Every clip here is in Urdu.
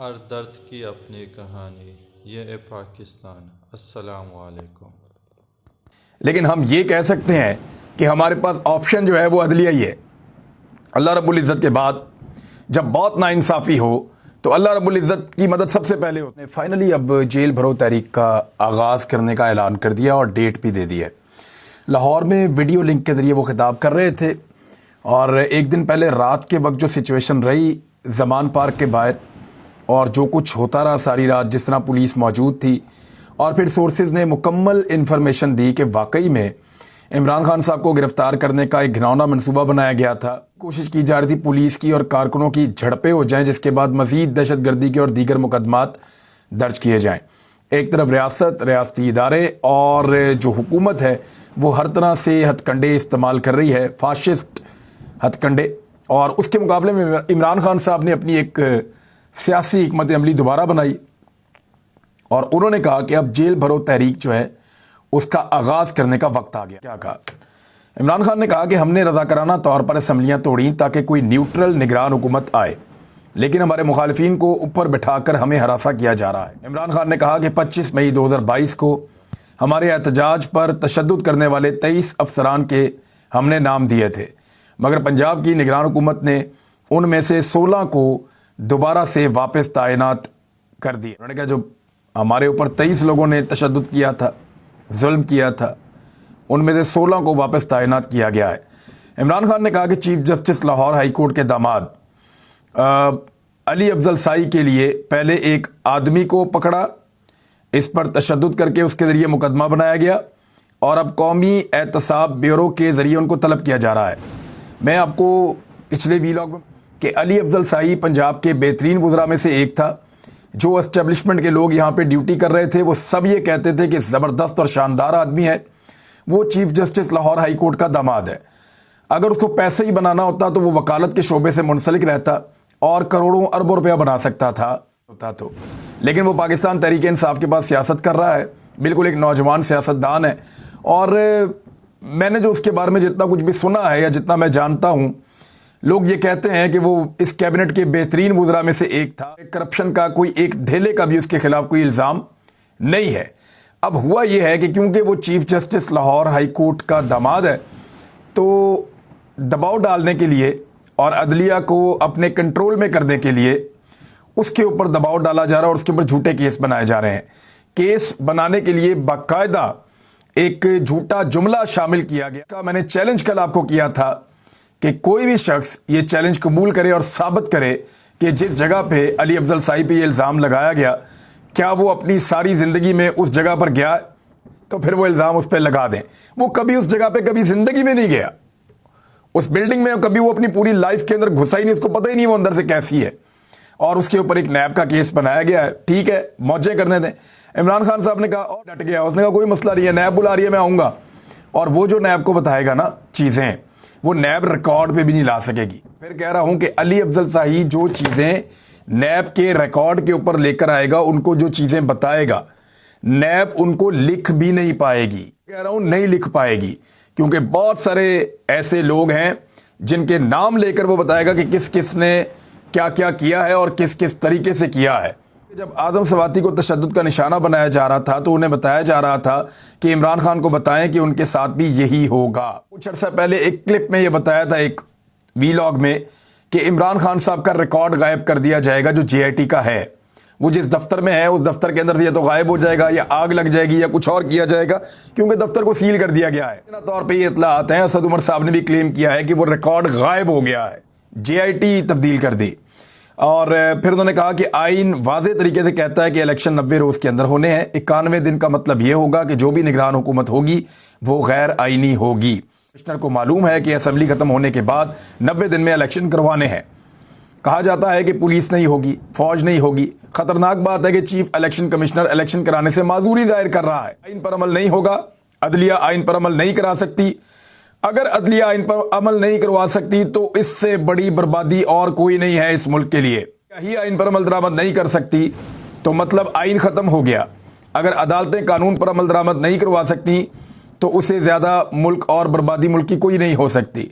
ہر درد کی اپنی کہانی، یہ ہے پاکستان۔ السلام علیکم۔ لیکن ہم یہ کہہ سکتے ہیں کہ ہمارے پاس آپشن جو ہے وہ عدلیہ ہی ہے۔ اللہ رب العزت کے بعد جب بہت ناانصافی ہو تو اللہ رب العزت کی مدد سب سے پہلے ہوتی ہے۔ فائنلی اب جیل بھرو تحریک کا آغاز کرنے کا اعلان کر دیا اور ڈیٹ بھی دے دی ہے۔ لاہور میں ویڈیو لنک کے ذریعے وہ خطاب کر رہے تھے، اور ایک دن پہلے رات کے وقت جو سچویشن رہی زمان پارک کے باہر اور جو کچھ ہوتا رہا ساری رات، جس طرح پولیس موجود تھی، اور پھر سورسز نے مکمل انفارمیشن دی کہ واقعی میں عمران خان صاحب کو گرفتار کرنے کا ایک گھناؤنا منصوبہ بنایا گیا تھا۔ کوشش کی جا رہی تھی پولیس کی اور کارکنوں کی جھڑپیں ہو جائیں، جس کے بعد مزید دہشت گردی کے اور دیگر مقدمات درج کیے جائیں۔ ایک طرف ریاستی ادارے اور جو حکومت ہے وہ ہر طرح سے ہتھ کنڈے استعمال کر رہی ہے، فاشسٹ ہتھ کنڈے، اور اس کے مقابلے میں عمران خان صاحب نے اپنی ایک سیاسی حکمت عملی دوبارہ بنائی، اور انہوں نے کہا کہ اب جیل بھرو تحریک جو ہے اس کا آغاز کرنے کا وقت آ گیا۔ کیا کہا عمران خان نے؟ کہا کہ ہم نے رضاکارانہ طور پر اسمبلیاں توڑیں تاکہ کوئی نیوٹرل نگران حکومت آئے، لیکن ہمارے مخالفین کو اوپر بٹھا کر ہمیں ہراساں کیا جا رہا ہے۔ عمران خان نے کہا کہ 25 مئی 2022 کو ہمارے احتجاج پر تشدد کرنے والے 23 افسران کے ہم نے نام دیے تھے، مگر پنجاب کی نگران حکومت نے ان میں سے 16 کو دوبارہ سے واپس تعینات کر دیے۔ انہوں نے کہا جو ہمارے اوپر 23 لوگوں نے تشدد کیا تھا، ظلم کیا تھا، ان میں سے 16 کو واپس تعینات کیا گیا ہے۔ عمران خان نے کہا کہ chief justice Lahore high court کے داماد علی افضل سائی کے لیے پہلے ایک آدمی کو پکڑا، اس پر تشدد کر کے اس کے ذریعے مقدمہ بنایا گیا، اور اب قومی احتساب بیورو کے ذریعے ان کو طلب کیا جا رہا ہے۔ میں آپ کو پچھلے ویلاگ میں کہ علی افضل سائی پنجاب کے بہترین وزراء میں سے ایک تھا۔ جو اسٹیبلشمنٹ کے لوگ یہاں پہ ڈیوٹی کر رہے تھے وہ سب یہ کہتے تھے کہ زبردست اور شاندار آدمی ہے، وہ chief justice Lahore high court کا داماد ہے۔ اگر اس کو پیسے ہی بنانا ہوتا تو وہ وکالت کے شعبے سے منسلک رہتا اور کروڑوں اربوں روپیہ بنا سکتا تھا تو، لیکن وہ پاکستان تحریک انصاف کے پاس سیاست کر رہا ہے، بالکل ایک نوجوان سیاستدان ہے۔ اور میں نے جو اس کے بارے میں جتنا کچھ بھی سنا ہے یا جتنا میں جانتا ہوں، لوگ یہ کہتے ہیں کہ وہ اس کیبنٹ کے بہترین وزراء میں سے ایک تھا۔ کرپشن کا کوئی ایک ڈھیلے کا بھی اس کے خلاف کوئی الزام نہیں ہے۔ اب ہوا یہ ہے کہ کیونکہ وہ chief justice Lahore high court کا داماد ہے، تو دباؤ ڈالنے کے لیے اور عدلیہ کو اپنے کنٹرول میں کرنے کے لیے اس کے اوپر دباؤ ڈالا جا رہا ہے، اور اس کے اوپر جھوٹے کیس بنائے جا رہے ہیں۔ کیس بنانے کے لیے باقاعدہ ایک جھوٹا جملہ شامل کیا گیا۔ میں نے چیلنج کل آپ کو کیا تھا کہ کوئی بھی شخص یہ چیلنج قبول کرے اور ثابت کرے کہ جس جگہ پہ علی افضل سائی پہ یہ الزام لگایا گیا، کیا وہ اپنی ساری زندگی میں اس جگہ پر گیا، تو پھر وہ الزام اس پہ لگا دیں۔ وہ کبھی اس جگہ پہ کبھی زندگی میں نہیں گیا، اس بلڈنگ میں کبھی وہ اپنی پوری لائف کے اندر گھسا ہی نہیں، اس کو پتہ ہی نہیں وہ اندر سے کیسی ہے، اور اس کے اوپر ایک نیب کا کیس بنایا گیا ہے۔ ٹھیک ہے، موجے کرنے دیں۔ عمران خان صاحب نے کہا اور ڈٹ گیا، اس نے کہا کوئی مسئلہ نہیں ہے، نیب بلا رہی ہے، میں آؤں گا، اور وہ جو نیب کو بتائے گا نا چیزیں، وہ نیب ریکارڈ پہ بھی نہیں لا سکے گی۔ پھر کہہ رہا ہوں کہ علی افضل سائی جو چیزیں نیب کے ریکارڈ کے اوپر لے کر آئے گا، ان کو جو چیزیں بتائے گا، نیب ان کو لکھ بھی نہیں پائے گی۔ کہہ رہا ہوں نہیں لکھ پائے گی، کیونکہ بہت سارے ایسے لوگ ہیں جن کے نام لے کر وہ بتائے گا کہ کس کس نے کیا کیا کیا ہے اور کس کس طریقے سے کیا ہے۔ جب آدم سواتی کو تشدد کا نشانہ بنایا جا رہا تھا تو انہیں بتایا جا رہا تھا کہ عمران خان کو بتائیں کہ ان کے ساتھ بھی یہی ہوگا۔ کچھ عرصہ پہلے ایک کلپ میں یہ بتایا تھا، ایک ویلاگ میں، کہ عمران خان صاحب کا ریکارڈ غائب کر دیا جائے گا جو جے آئی ٹی کا ہے، وہ جس دفتر میں ہے اس دفتر کے اندر سے یا تو غائب ہو جائے گا یا آگ لگ جائے گی یا کچھ اور کیا جائے گا، کیونکہ دفتر کو سیل کر دیا گیا ہے۔ طور پہ یہ اطلاعات ہیں، اسد عمر صاحب نے بھی کلیم کیا ہے کہ وہ ریکارڈ غائب ہو گیا ہے، جے آئی ٹی تبدیل کر دی۔ اور پھر انہوں نے کہا کہ آئین واضح طریقے سے کہتا ہے کہ الیکشن 90 روز کے اندر ہونے ہیں۔ 91 دن کا مطلب یہ ہوگا کہ جو بھی نگران حکومت ہوگی وہ غیر آئینی ہوگی۔ کمشنر کو معلوم ہے کہ اسمبلی ختم ہونے کے بعد 90 دن میں الیکشن کروانے ہیں۔ کہا جاتا ہے کہ پولیس نہیں ہوگی، فوج نہیں ہوگی۔ خطرناک بات ہے کہ چیف الیکشن کمشنر الیکشن کرانے سے معذوری ظاہر کر رہا ہے۔ آئین پر عمل نہیں ہوگا، عدلیہ آئین پر عمل نہیں کرا سکتی۔ اگر عدلیہ آئین پر عمل نہیں کروا سکتی تو اس سے بڑی بربادی اور کوئی نہیں ہے اس ملک کے لیے۔ ہی آئین پر عمل درآمد نہیں کر سکتی تو مطلب آئین ختم ہو گیا۔ اگر عدالتیں قانون پر عمل درآمد نہیں کروا سکتی تو اسے زیادہ ملک اور بربادی ملک کی کوئی نہیں ہو سکتی۔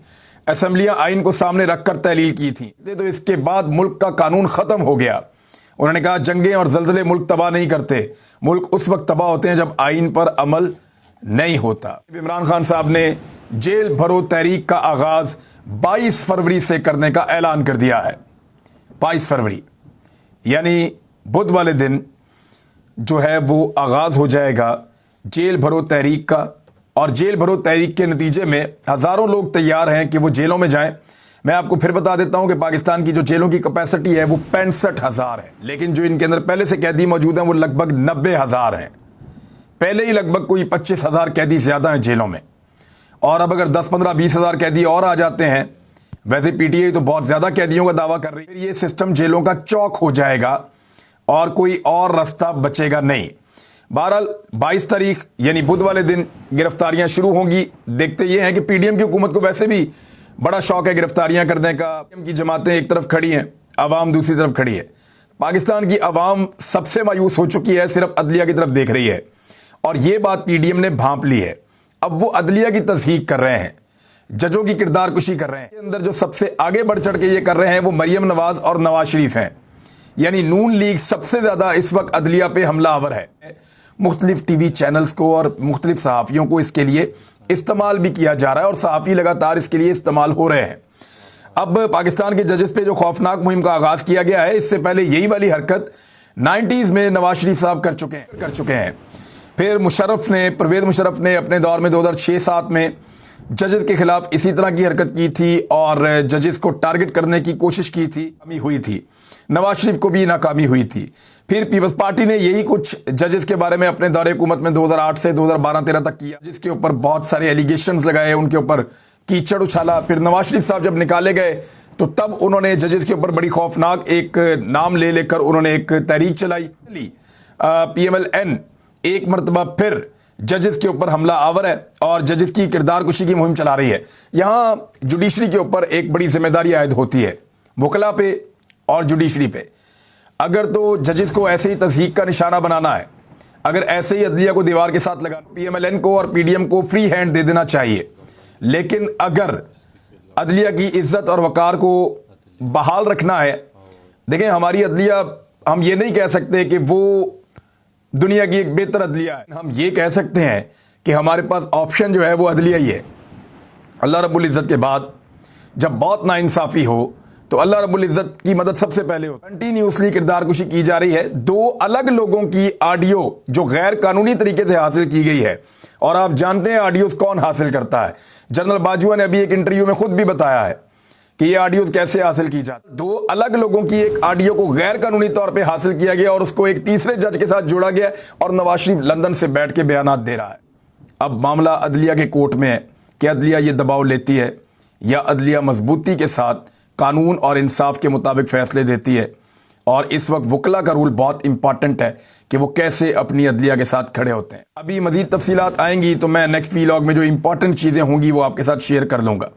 اسمبلیاں آئین کو سامنے رکھ کر تحلیل کی تھیں تو اس کے بعد ملک کا قانون ختم ہو گیا۔ انہوں نے کہا جنگیں اور زلزلے ملک تباہ نہیں کرتے، ملک اس وقت تباہ ہوتے ہیں جب آئین پر عمل نہیں ہوتا۔ عمران خان صاحب نے جیل بھرو تحریک کا آغاز 22 فروری سے کرنے کا اعلان کر دیا ہے۔ 22 فروری یعنی بدھ والے دن جو ہے وہ آغاز ہو جائے گا جیل بھرو تحریک کا، اور جیل بھرو تحریک کے نتیجے میں ہزاروں لوگ تیار ہیں کہ وہ جیلوں میں جائیں۔ میں آپ کو پھر بتا دیتا ہوں کہ پاکستان کی جو جیلوں کی کیپیسٹی ہے وہ 65,000 ہے، لیکن جو ان کے اندر پہلے سے قیدی موجود ہیں وہ لگ بھگ 90,000 ہیں۔ پہلے ہی لگ بھگ کوئی 25,000 قیدی زیادہ ہیں جیلوں میں، اور اب اگر 10, 15, 20,000 قیدی اور آ جاتے ہیں، ویسے پی ٹی آئی تو بہت زیادہ قیدیوں کا دعویٰ کر رہی ہے، یہ سسٹم جیلوں کا چوک ہو جائے گا اور کوئی اور راستہ بچے گا نہیں۔ بہرحال 22 تاریخ یعنی بدھ والے دن گرفتاریاں شروع ہوں گی۔ دیکھتے یہ ہیں کہ پی ڈی ایم کی حکومت کو ویسے بھی بڑا شوق ہے گرفتاریاں کرنے کا۔ پی ڈی ایم کی جماعتیں ایک طرف کھڑی ہیں، عوام دوسری طرف کھڑی ہے۔ پاکستان کی عوام سب سے مایوس ہو چکی ہے، صرف عدلیہ کی طرف دیکھ رہی ہے، اور یہ بات پی ڈی ایم نے بھانپ لی ہے۔ اب وہ عدلیہ کی تصحیح کر رہے ہیں، ججوں کی کردار کشی کر رہے ہیں۔ اندر جو سب سے آگے بڑھ چڑھ کے یہ کر رہے ہیں وہ مریم نواز اور نواز شریف ہیں، یعنی نون لیگ سب سے زیادہ اس وقت عدلیہ پہ حملہ آور ہے۔ مختلف ٹی وی چینلز کو اور مختلف صحافیوں کو اس کے لیے استعمال بھی کیا جا رہا ہے، اور صحافی لگاتار اس کے لیے استعمال ہو رہے ہیں۔ اب پاکستان کے ججز پہ جو خوفناک مہم کا آغاز کیا گیا ہے، اس سے پہلے یہی والی حرکت 90s میں نواز شریف صاحب کر چکے ہیں۔ پھر پرویز مشرف نے اپنے دور میں 2006-07 میں ججز کے خلاف اسی طرح کی حرکت کی تھی اور ججز کو ٹارگٹ کرنے کی کوشش کی تھی، ناکامی ہوئی تھی۔ نواز شریف کو بھی ناکامی ہوئی تھی۔ پھر پیپلز پارٹی نے یہی کچھ ججز کے بارے میں اپنے دور حکومت میں 2008 سے 2012-13 تک کیا، جس کے اوپر بہت سارے ایلیگیشنز لگائے، ان کے اوپر کیچڑ اچھالا۔ پھر نواز شریف صاحب جب نکالے گئے تو تب انہوں نے ججز کے اوپر بڑی خوفناک ایک نام لے کر انہوں نے ایک تحریک چلائی، پی ایم ایل این ایک مرتبہ پھر ججز کے اوپر حملہ آور ہے اور ججز کی کردار کشی کی مہم چلا رہی ہے۔ یہاں جوڈیشری کے اوپر ایک بڑی ذمہ داری عائد ہوتی ہے، وکلا پہ اور جوڈیشری پہ۔ اگر تو ججز کو ایسے ہی تضحیک کا نشانہ بنانا ہے، اگر ایسے ہی عدلیہ کو دیوار کے ساتھ لگانا، پی ایم ایل این کو اور پی ڈی ایم کو فری ہینڈ دے دینا چاہیے، لیکن اگر عدلیہ کی عزت اور وقار کو بحال رکھنا ہے، دیکھیں ہماری عدلیہ، ہم یہ نہیں کہہ سکتے کہ وہ دنیا کی ایک بہتر عدلیہ ہے، ہم یہ کہہ سکتے ہیں کہ ہمارے پاس آپشن جو ہے وہ عدلیہ ہی ہے۔ اللہ رب العزت کے بعد جب بہت ناانصافی ہو تو اللہ رب العزت کی مدد سب سے پہلے ہو۔ کنٹینیوسلی کردار کشی کی جا رہی ہے، 2 الگ لوگوں کی آڈیو جو غیر قانونی طریقے سے حاصل کی گئی ہے، اور آپ جانتے ہیں آڈیوز کون حاصل کرتا ہے۔ جنرل باجوہ نے ابھی ایک انٹرویو میں خود بھی بتایا ہے کہ یہ آڈیوز کیسے حاصل کی جاتی۔ 2 الگ لوگوں کی ایک آڈیو کو غیر قانونی طور پہ حاصل کیا گیا اور اس کو ایک تیسرے جج کے ساتھ جوڑا گیا، اور نواز شریف لندن سے بیٹھ کے بیانات دے رہا ہے۔ اب معاملہ عدلیہ کے کورٹ میں ہے کہ عدلیہ یہ دباؤ لیتی ہے یا عدلیہ مضبوطی کے ساتھ قانون اور انصاف کے مطابق فیصلے دیتی ہے، اور اس وقت وکلا کا رول بہت امپورٹنٹ ہے کہ وہ کیسے اپنی عدلیہ کے ساتھ کھڑے ہوتے ہیں۔ ابھی مزید تفصیلات آئیں گی تو میں نیکسٹ ویلاگ میں جو امپورٹنٹ چیزیں ہوں گی وہ آپ کے ساتھ شیئر کر لوں گا۔